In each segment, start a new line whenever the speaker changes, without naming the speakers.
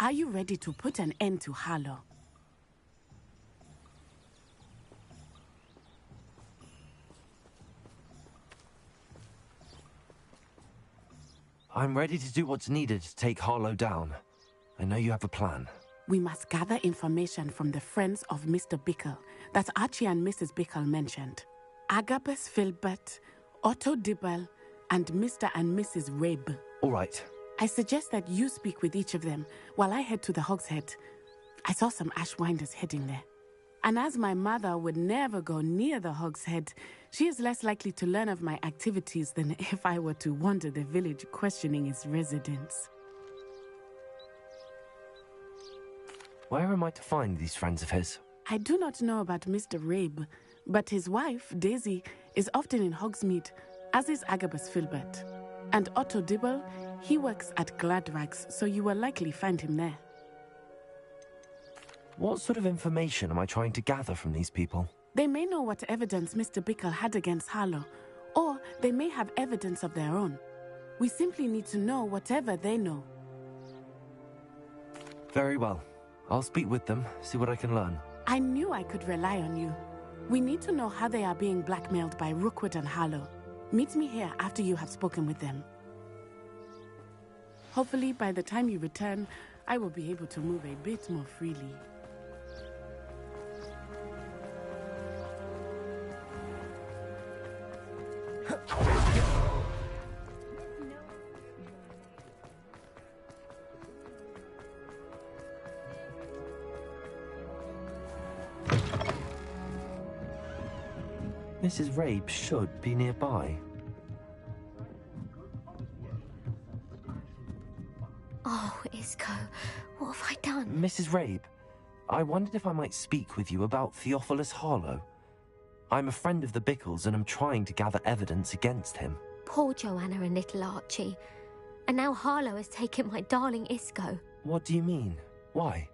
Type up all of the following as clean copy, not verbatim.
Are you ready to put an end to Harlow?
I'm ready to do what's needed to take Harlow down. I know you have a plan.
We must gather information from the friends of Mr. Bickle that Archie and Mrs. Bickle mentioned. Agabus Filbert, Otto Dibble, and Mr. and Mrs. Rabe.
All right.
I suggest that you speak with each of them while I head to the Hogshead. I saw some Ashwinders heading there. And as my mother would never go near the Hogshead, she is less likely to learn of my activities than if I were to wander the village questioning its residents.
Where am I to find these friends of his?
I do not know about Mr. Rabe, but his wife, Daisy, is often in Hogsmeade, as is Agabus Filbert. And Otto Dibble, he works at Gladrags, so you will likely find him there.
What sort of information am I trying to gather from these people?
They may know what evidence Mr. Bickle had against Harlow, or they may have evidence of their own. We simply need to know whatever they know.
Very well. I'll speak with them, see what I can learn.
I knew I could rely on you. We need to know how they are being blackmailed by Rookwood and Harlow. Meet me here after you have spoken with them. Hopefully, by the time you return, I will be able to move a bit more freely.
Mrs. Rabe should be nearby.
Oh, Isco, what have I done?
Mrs. Rabe, I wondered if I might speak with you about Theophilus Harlow. I'm a friend of the Bickles and am trying to gather evidence against him.
Poor Joanna and little Archie. And now Harlow has taken my darling Isco.
What do you mean? Why?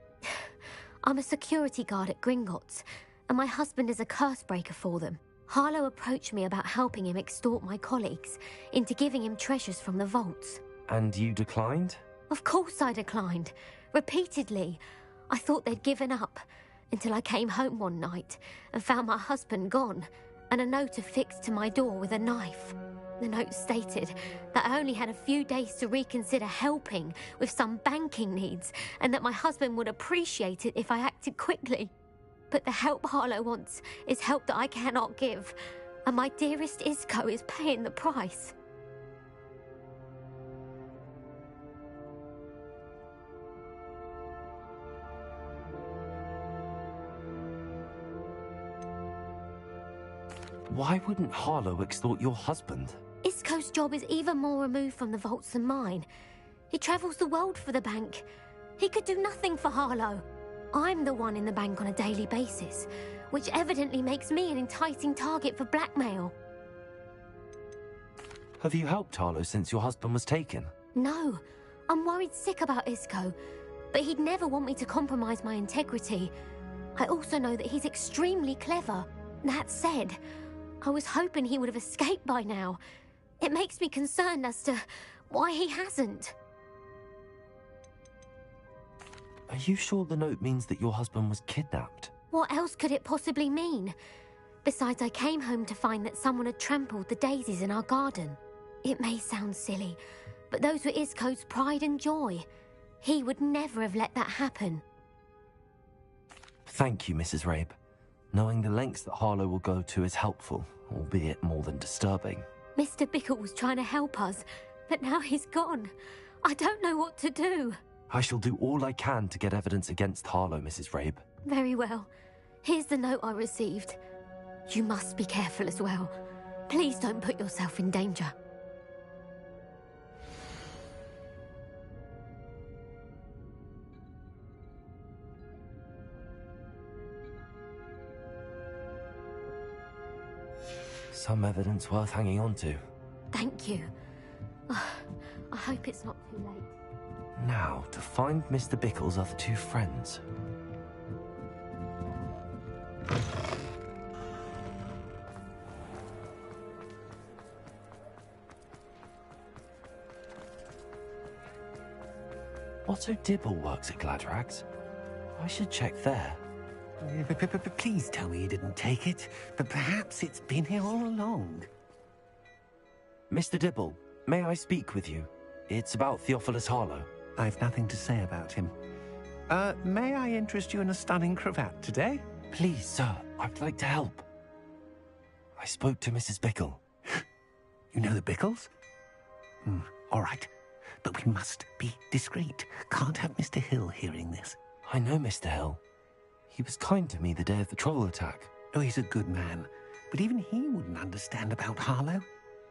I'm a security guard at Gringotts, and my husband is a curse breaker for them. Harlow approached me about helping him extort my colleagues into giving him treasures from the vaults.
And you declined?
Of course I declined. Repeatedly. I thought they'd given up, until I came home one night and found my husband gone, and a note affixed to my door with a knife. The note stated that I only had a few days to reconsider helping with some banking needs, and that my husband would appreciate it if I acted quickly. But the help Harlow wants is help that I cannot give, and my dearest Isco is paying the price.
Why wouldn't Harlow extort your husband?
Isco's job is even more removed from the vaults than mine. He travels the world for the bank. He could do nothing for Harlow. I'm the one in the bank on a daily basis, which evidently makes me an enticing target for blackmail.
Have you helped Harlow since your husband was taken?
No, I'm worried sick about Isco, but he'd never want me to compromise my integrity. I also know that he's extremely clever. That said, I was hoping he would have escaped by now. It makes me concerned as to why he hasn't.
Are you sure the note means that your husband was kidnapped?
What else could it possibly mean? Besides, I came home to find that someone had trampled the daisies in our garden. It may sound silly, but those were Isco's pride and joy. He would never have let that happen.
Thank you, Mrs. Rabe. Knowing the lengths that Harlow will go to is helpful, albeit more than disturbing.
Mr. Bickle was trying to help us, but now he's gone. I don't know what to do.
I shall do all I can to get evidence against Harlow, Mrs. Rabe.
Very well. Here's the note I received. You must be careful as well. Please don't put yourself in danger.
Some evidence worth hanging on to.
Thank you. I hope it's not too late.
Now, to find Mr. Bickle's other two friends. Otto Dibble works at Gladrags. I should check there.
Please tell me you didn't take it, but perhaps it's been here all along.
Mr. Dibble, may I speak with you? It's about Theophilus Harlow.
I've nothing to say about him. May I interest you in a stunning cravat today?
Please, sir, I'd like to help. I spoke to Mrs. Bickle.
You know the Bickles? All right. But we must be discreet. Can't have Mr. Hill hearing this.
I know Mr. Hill. He was kind to me the day of the troll attack.
Oh, he's a good man. But even he wouldn't understand about Harlow.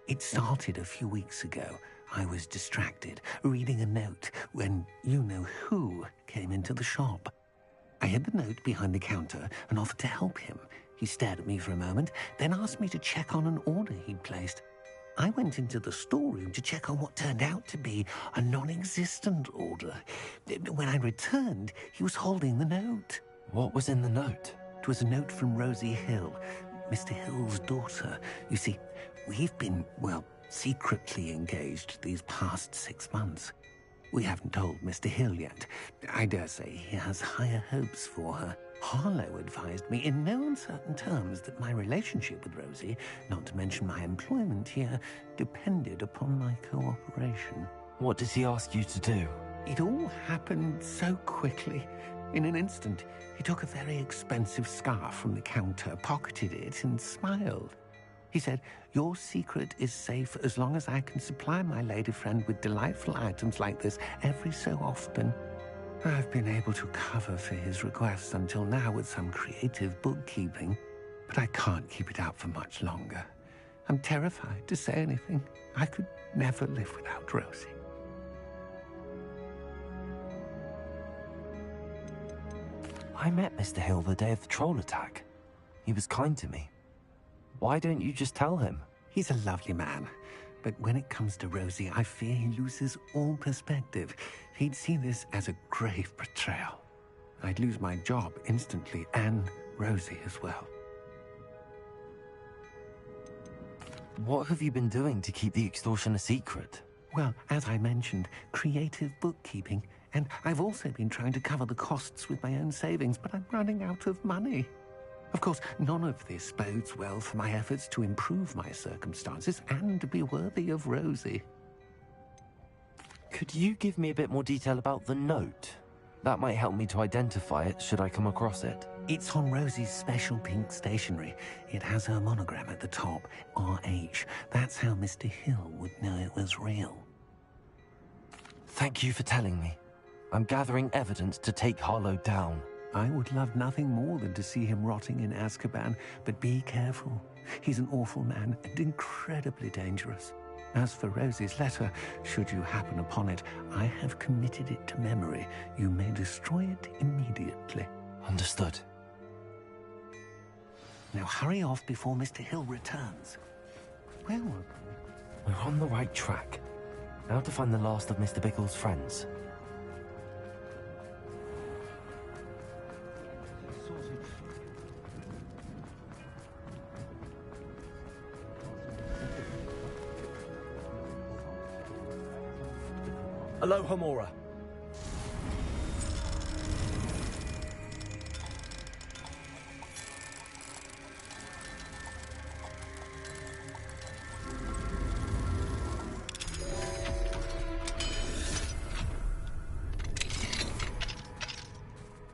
It started a few weeks ago. I was distracted, reading a note, when you-know-who came into the shop. I hid the note behind the counter and offered to help him. He stared at me for a moment, then asked me to check on an order he'd placed. I went into the storeroom to check on what turned out to be a non-existent order. When I returned, he was holding the note.
What was in the note?
It was a note from Rosie Hill, Mr. Hill's daughter. You see, we've been, secretly engaged these past 6 months. We haven't told Mr. Hill yet. I dare say he has higher hopes for her. Harlow advised me in no uncertain terms that my relationship with Rosie, not to mention my employment here, depended upon my cooperation.
What did he ask you to do?
It all happened so quickly. In an instant, he took a very expensive scarf from the counter, pocketed it, and smiled. He said, "Your secret is safe as long as I can supply my lady friend with delightful items like this every so often." I've been able to cover for his requests until now with some creative bookkeeping, but I can't keep it out for much longer. I'm terrified to say anything. I could never live without Rosie.
I met Mr. Hill the day of the troll attack. He was kind to me. Why don't you just tell him?
He's a lovely man, but when it comes to Rosie, I fear he loses all perspective. He'd see this as a grave betrayal. I'd lose my job instantly, and Rosie as well.
What have you been doing to keep the extortion a secret?
Well, as I mentioned, creative bookkeeping, and I've also been trying to cover the costs with my own savings, but I'm running out of money. Of course, none of this bodes well for my efforts to improve my circumstances and to be worthy of Rosie.
Could you give me a bit more detail about the note? That might help me to identify it should I come across it.
It's on Rosie's special pink stationery. It has her monogram at the top, RH. That's how Mr. Hill would know it was real.
Thank you for telling me. I'm gathering evidence to take Harlow down.
I would love nothing more than to see him rotting in Azkaban, but be careful. He's an awful man and incredibly dangerous. As for Rosie's letter, should you happen upon it, I have committed it to memory. You may destroy it immediately.
Understood.
Now hurry off before Mr. Hill returns. Well,
we're on the right track. Now to find the last of Mr. Bickle's friends.
Aloha Mora.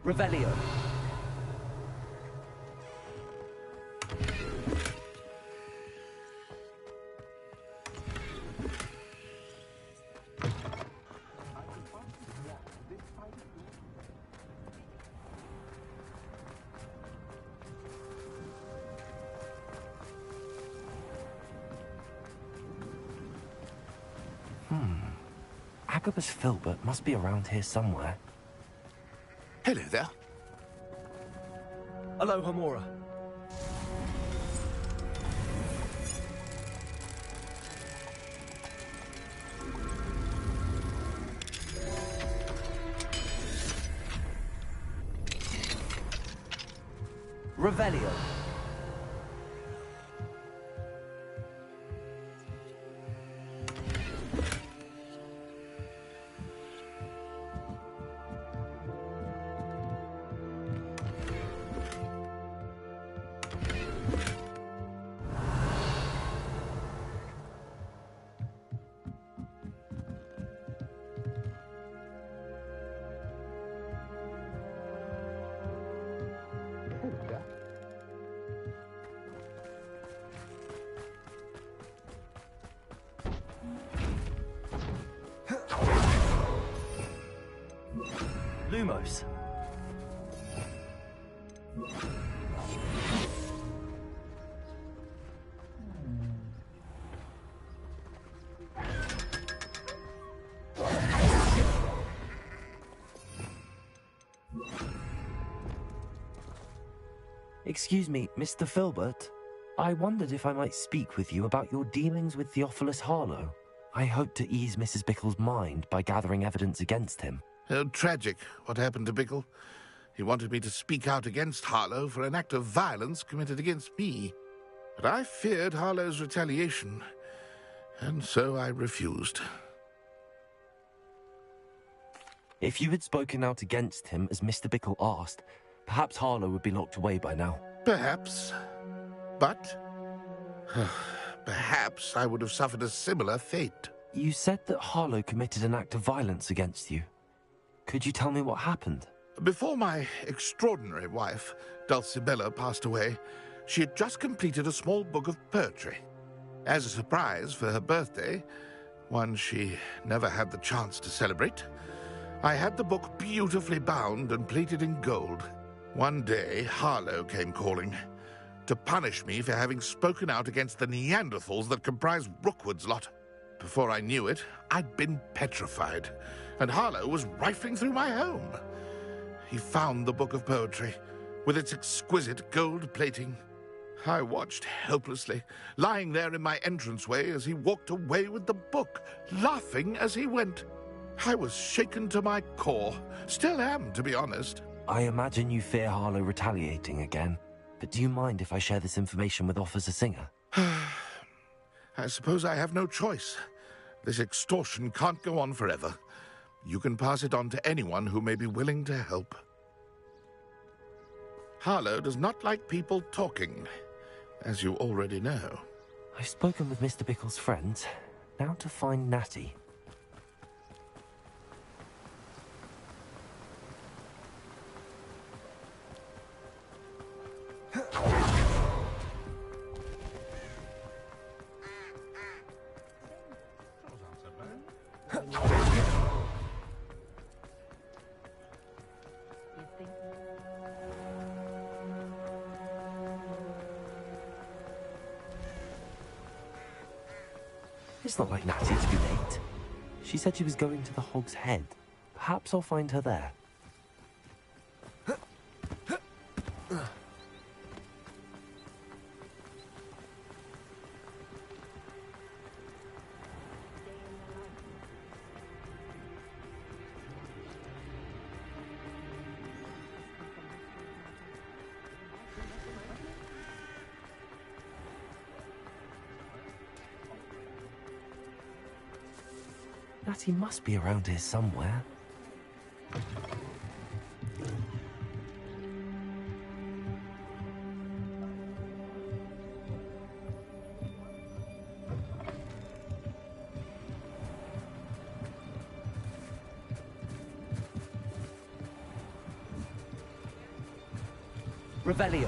Revelio.
Agabus Filbert must be around here somewhere.
Hello there.
Aloha Mora. Revelio.
Lumos. Excuse me, Mr. Filbert. I wondered if I might speak with you about your dealings with Theophilus Harlow. I hope to ease Mrs. Bickle's mind by gathering evidence against him.
Oh, tragic what happened to Bickle. He wanted me to speak out against Harlow for an act of violence committed against me. But I feared Harlow's retaliation, and so I refused.
If you had spoken out against him as Mr. Bickle asked, perhaps Harlow would be locked away by now.
Perhaps. But perhaps I would have suffered a similar fate.
You said that Harlow committed an act of violence against you. Could you tell me what happened?
Before my extraordinary wife, Dulcibella, passed away, she had just completed a small book of poetry. As a surprise for her birthday, one she never had the chance to celebrate, I had the book beautifully bound and plated in gold. One day, Harlow came calling to punish me for having spoken out against the Neanderthals that comprise Rookwood's lot. Before I knew it, I'd been petrified, and Harlow was rifling through my home. He found the book of poetry, with its exquisite gold plating. I watched helplessly, lying there in my entranceway as he walked away with the book, laughing as he went. I was shaken to my core. Still am, to be honest.
I imagine you fear Harlow retaliating again, but do you mind if I share this information with Officer Singer?
I suppose I have no choice. This extortion can't go on forever. You can pass it on to anyone who may be willing to help. Harlow does not like people talking, as you already know.
I've spoken with Mr. Bickle's friends. Now to find Natty. It's not like Natty to be late. She said she was going to the Hog's Head. Perhaps I'll find her there. Natty must be around here somewhere.
Revelio.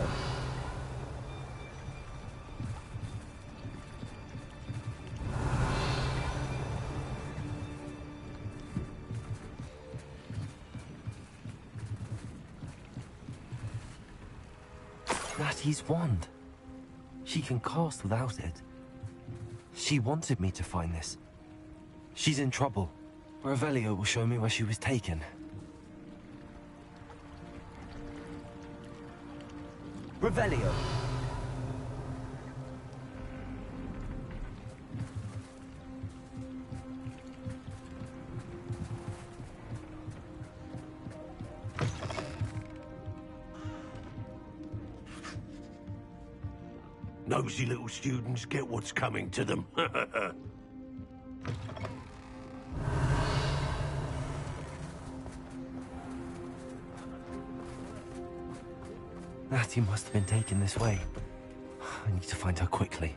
Natty's wand. She can cast without it. She wanted me to find this. She's in trouble. Revelio will show me where she was taken.
Revelio.
Nosy little students get what's coming to them.
Natty must have been taken this way. I need to find her quickly.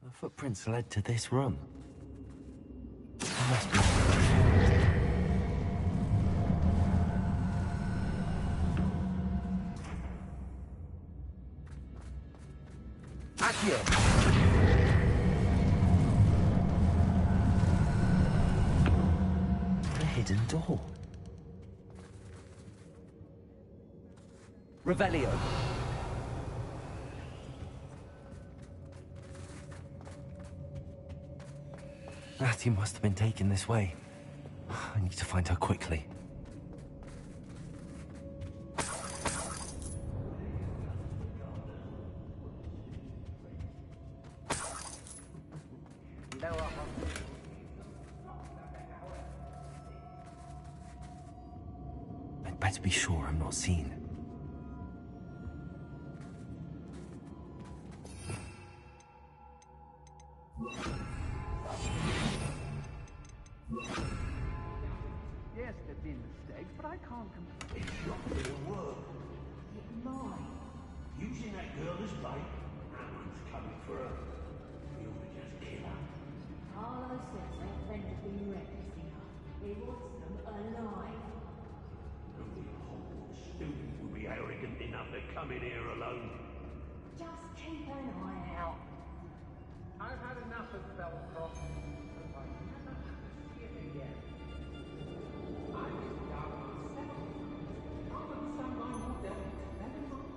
The footprints led to this room. There must be...
Accio.
hidden door.
Revelio.
Natty must have been taken this way. I need to find her quickly. I'd better be sure I'm not seen.
Yes, there've been mistakes, but I can't complain.
It's not gonna work. Using that girl as bait, Aaron's coming for her. You'll just kill her.
Carlo says their friend has been reckless enough. He wants them alive.
Only a Hogwarts student would be arrogant enough to come in here alone.
Just keep an eye out.
I've had enough of Belcroft. I never have to see it again. I was down myself. Not on someone who dealt with never mind.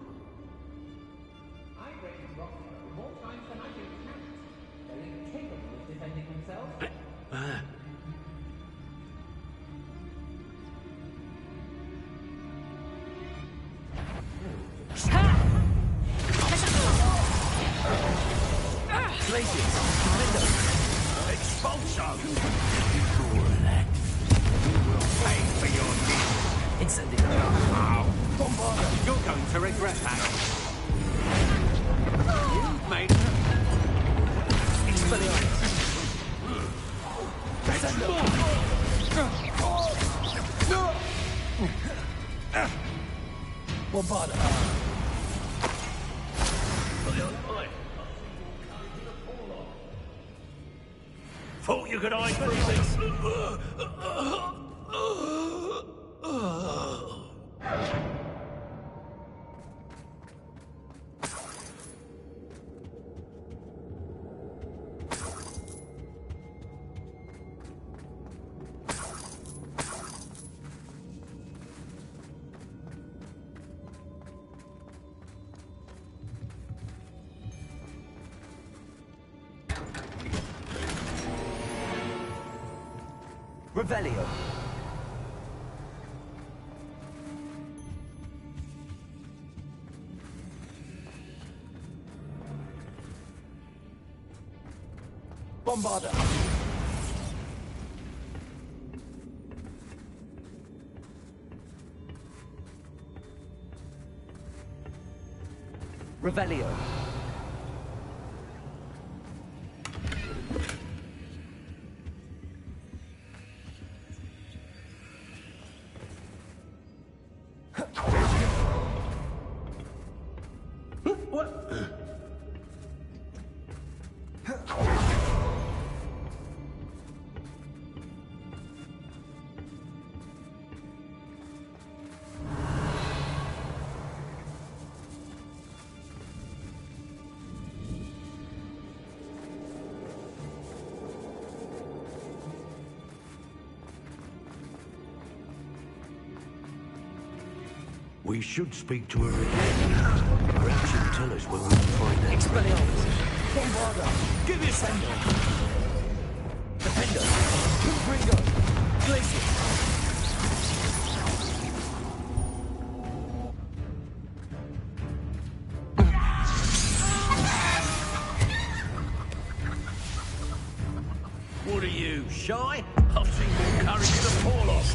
I raised Rockford more times than I can count. They're incapable of defending themselves.
Glaciers!
Expulso! Before that, you will pay for your deeds.
Incendio!
Ow!
Bombarda, you're going to regret that. You've made
Expelliarmus! Bombarda!
Thought you could hide from this.
Revelio.
Bombarda!
Revelio.
We should speak to her again. Perhaps she'll tell us where we can find that.
Expelliarmus! Bombarda! Give me a sender! Defender! Confringo! Glacier!
What are you, shy? I've seen more courage in a fall off.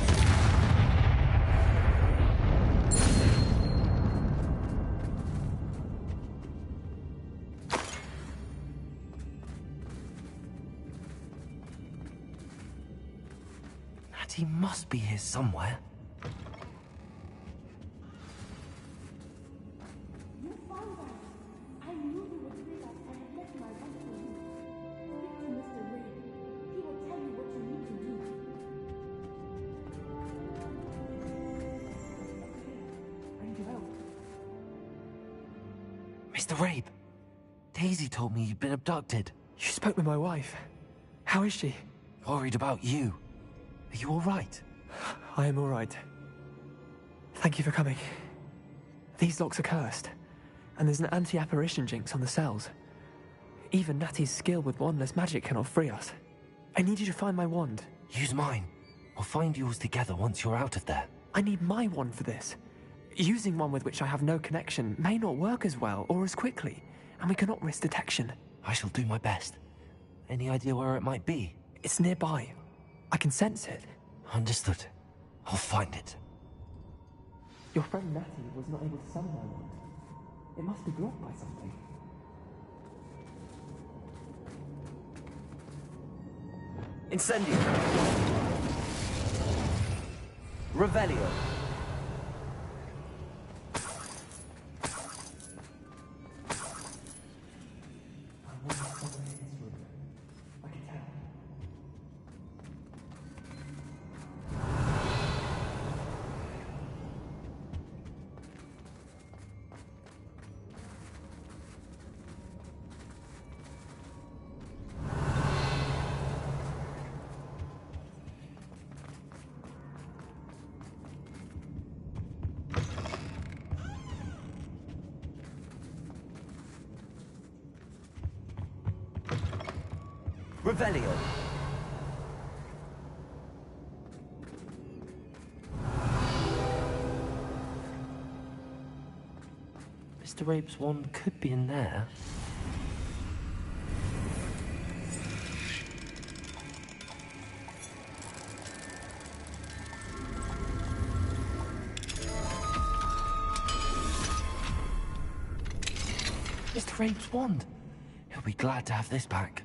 He must be here somewhere.
You found us. I knew you would save us and had left my voice for you. Speak to Mr. Ray. He will tell you what you need to do. Bring you out.
Mr. Rabe, Daisy told me you'd been abducted.
You spoke with my wife. How is she?
Worried about you. Are you all right?
I am all right. Thank you for coming. These locks are cursed, and there's an anti-apparition jinx on the cells. Even Natty's skill with wandless magic cannot free us. I need you to find my wand.
Use mine. We'll find yours together once you're out of there.
I need my wand for this. Using one with which I have no connection may not work as well or as quickly, and we cannot risk detection.
I shall do my best. Any idea where it might be?
It's nearby. I can sense it.
Understood. I'll find it.
Your friend Natty was not able to summon my wand. It must be blocked by something.
Incendio. Revelio. Revelio.
Mr. Rape's wand could be in there. Mr. Rape's wand. He'll be glad to have this back.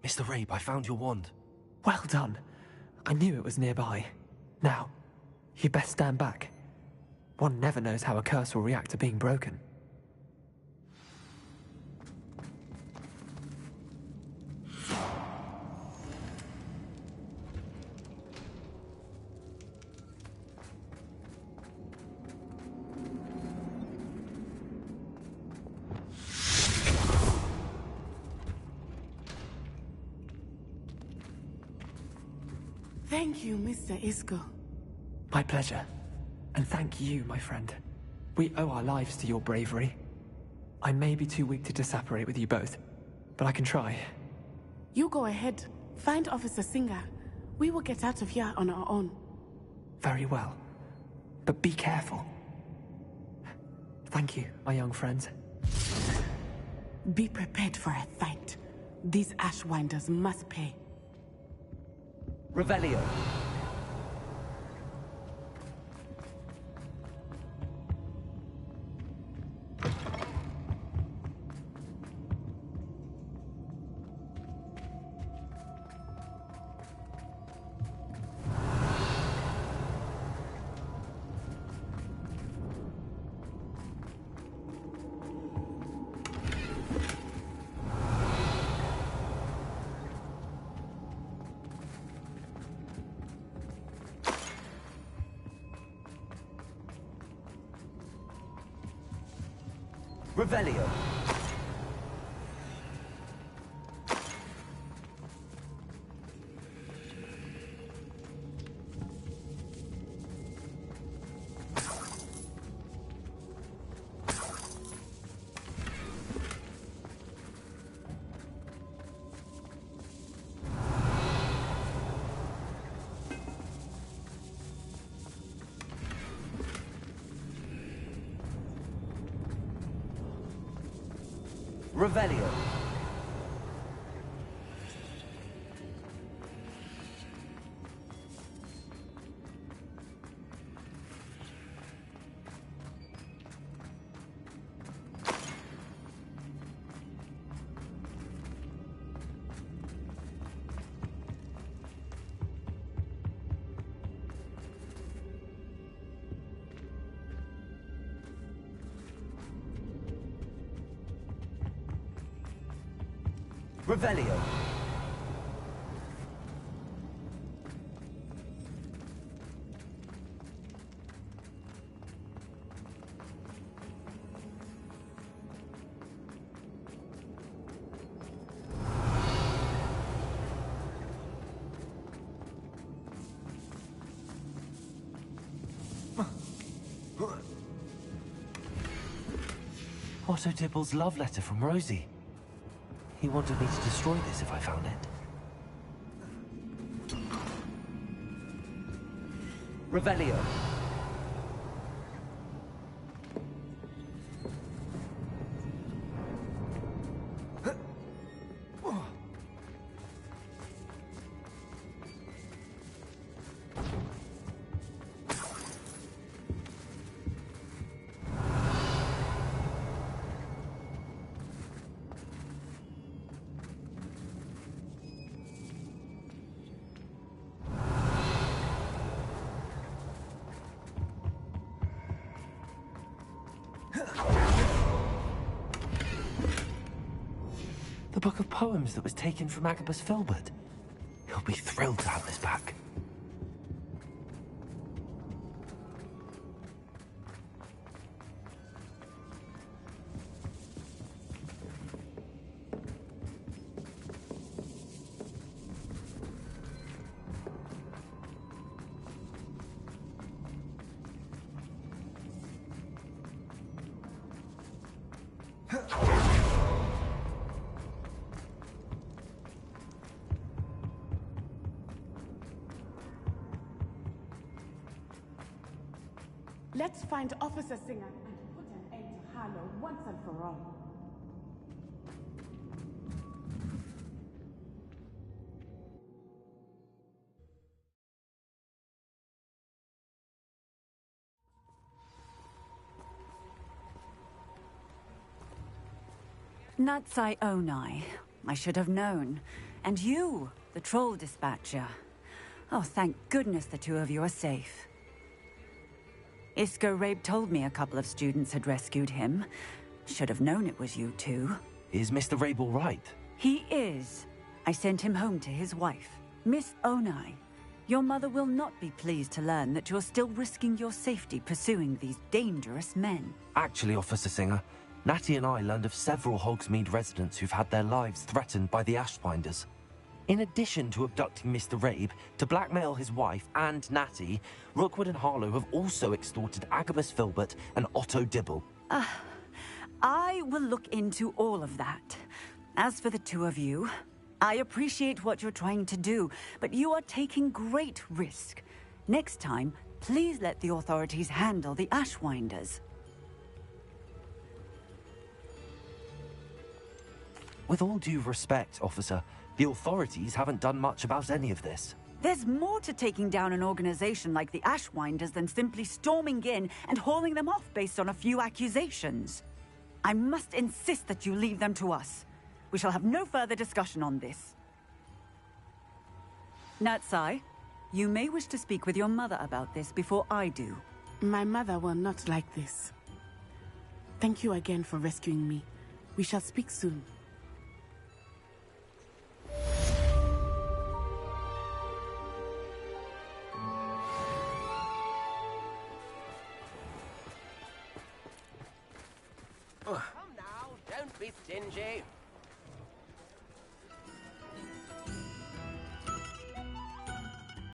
Mr. Rape, I found your wand.
Well done. I knew it was nearby. Now, you best stand back. One never knows how a curse will react to being broken.
Thank you, Mr. Isco.
My pleasure. And thank you, my friend. We owe our lives to your bravery. I may be too weak to disapparate with you both, but I can try.
You go ahead. Find Officer Singer. We will get out of here on our own.
Very well. But be careful. Thank you, my young friends.
Be prepared for a fight. These Ashwinders must pay.
Revelio. Revelio. Revelio. Revelio.
Otto Dibble's love letter from Rosie. He wanted me to destroy this if I found it.
Revelio.
The book of poems that was taken from Agabus Filbert. He'll be thrilled to have this back.
Let's find Officer Singer and put an end to Harlow once and for all.
Natsai Onai. I should have known. And you, the troll dispatcher. Oh, thank goodness the two of you are safe. Isco Rabe told me a couple of students had rescued him. Should have known it was you two.
Is Mr. Rabe all right?
He is. I sent him home to his wife. Miss Onai, your mother will not be pleased to learn that you're still risking your safety pursuing these dangerous men.
Actually, Officer Singer, Natty and I learned of several Hogsmeade residents who've had their lives threatened by the Ashbinders. In addition to abducting Mr. Rabe, to blackmail his wife and Natty, Rookwood and Harlow have also extorted Agabus Filbert and Otto Dibble.
I will look into all of that. As for the two of you, I appreciate what you're trying to do, but you are taking great risk. Next time, please let the authorities handle the Ashwinders.
With all due respect, officer, the authorities haven't done much about any of this.
There's more to taking down an organization like the Ashwinders than simply storming in and hauling them off based on a few accusations. I must insist that you leave them to us. We shall have no further discussion on this. Natsai, you may wish to speak with your mother about this before I do.
My mother will not like this. Thank you again for rescuing me. We shall speak soon.
Come now, don't be stingy.